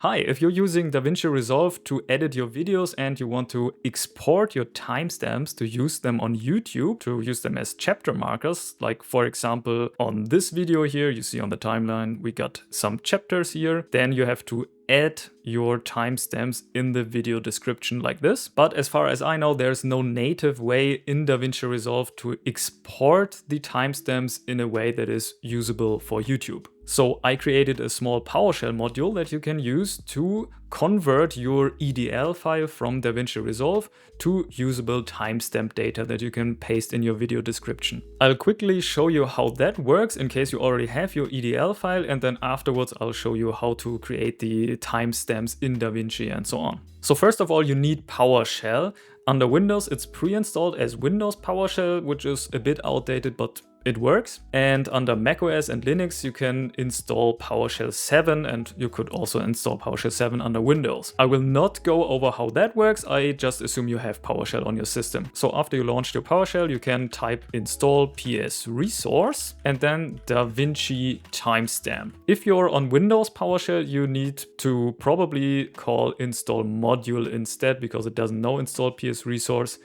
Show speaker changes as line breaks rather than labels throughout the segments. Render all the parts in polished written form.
Hi, if you're using DaVinci Resolve to edit your videos and you want to export your timestamps to use them on YouTube, to use them as chapter markers, like for example on this video here, you see on the timeline we got some chapters here, then you have to add your timestamps in the video description like this. But as far as I know, there's no native way in DaVinci Resolve to export the timestamps in a way that is usable for YouTube. So I created a small PowerShell module that you can use to convert your EDL file from DaVinci Resolve to usable timestamp data that you can paste in your video description. I'll quickly show you how that works in case you already have your EDL file, and then afterwards I'll show you how to create the timestamps in DaVinci and so on. So first of all, you need PowerShell. Under Windows, it's pre-installed as Windows PowerShell, which is a bit outdated, but it works. And under macOS and Linux, you can install PowerShell 7, and you could also install PowerShell 7 under Windows. I will not go over how that works. I just assume you have PowerShell on your system. So after you launched your PowerShell, you can type install ps resource and then DaVinci timestamp. If you're on Windows PowerShell, you need to probably call install module instead because it doesn't know install ps resource.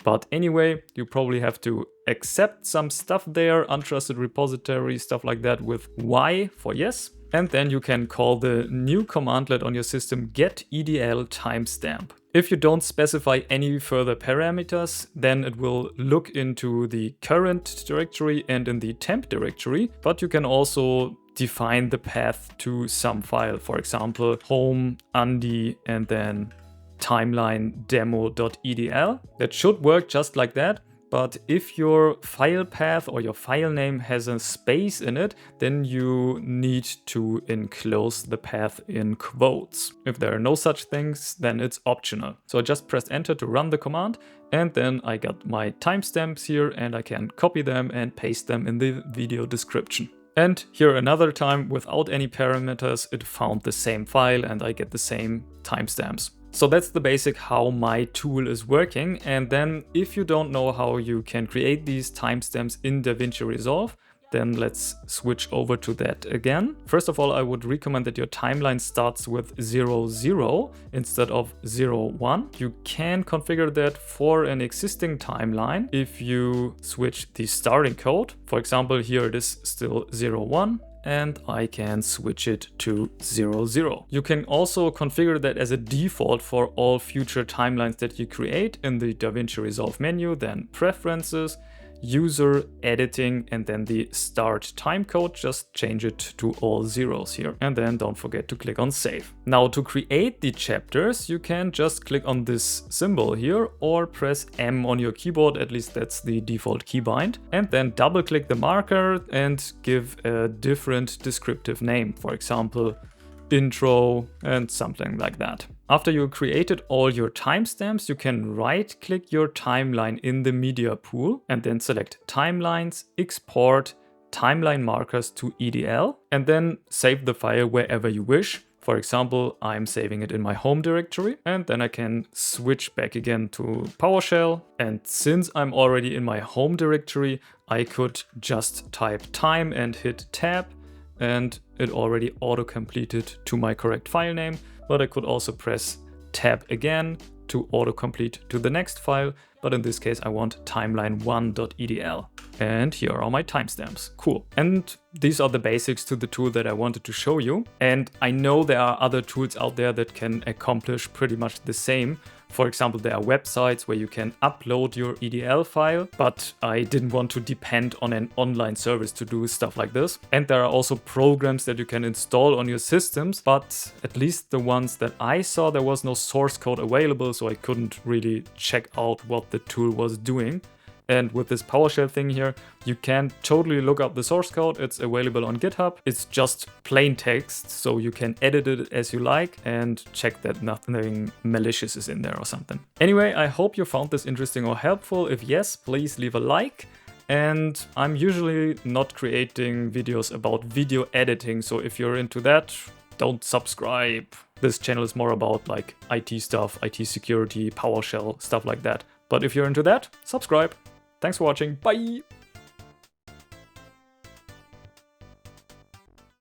But anyway, you probably have to accept some stuff there, untrusted repository, stuff like that with Y for yes. And then you can call the new commandlet on your system get EDL timestamp. If you don't specify any further parameters, then it will look into the current directory and in the temp directory, but you can also define the path to some file, for example, home, Andy, and then timeline demo.edl. That should work just like that. But if your file path or your file name has a space in it, then you need to enclose the path in quotes. If there are no such things, then it's optional. So I just pressed enter to run the command, and then I got my timestamps here and I can copy them and paste them in the video description. And here another time, without any parameters, it found the same file and I get the same timestamps. So that's the basic how my tool is working. And then if you don't know how you can create these timestamps in DaVinci Resolve, then let's switch over to that again. First of all, I would recommend that your timeline starts with 00 instead of 01. You can configure that for an existing timeline if you switch the starting code. For example, here it is still 01. And I can switch it to 00. You can also configure that as a default for all future timelines that you create in the DaVinci Resolve menu, then Preferences, User, Editing, and then the Start Timecode. Just change it to all zeros here. And then don't forget to click on Save. Now to create the chapters, you can just click on this symbol here or press M on your keyboard, at least that's the default keybind. And then double click the marker and give a different descriptive name. For example, intro and something like that. After you created all your timestamps, you can right-click your timeline in the media pool and then select Timelines, Export, Timeline Markers to EDL, and then save the file wherever you wish. For example, I'm saving it in my home directory, and then I can switch back again to PowerShell. And since I'm already in my home directory, I could just type time and hit tab, and it already auto-completed to my correct file name. But I could also press tab again to autocomplete to the next file. But in this case, I want timeline1.edl. And here are my timestamps. Cool. And these are the basics to the tool that I wanted to show you. And I know there are other tools out there that can accomplish pretty much the same. For example, there are websites where you can upload your EDL file, but I didn't want to depend on an online service to do stuff like this. And there are also programs that you can install on your systems, but at least the ones that I saw, there was no source code available, so I couldn't really check out what the tool was doing. And with this PowerShell thing here, you can totally look up the source code. It's available on GitHub. It's just plain text, so you can edit it as you like and check that nothing malicious is in there or something. Anyway, I hope you found this interesting or helpful. If yes, please leave a like. And I'm usually not creating videos about video editing, so if you're into that, don't subscribe. This channel is more about like IT stuff, IT security, PowerShell, stuff like that. But if you're into that, subscribe. Thanks for watching. Bye!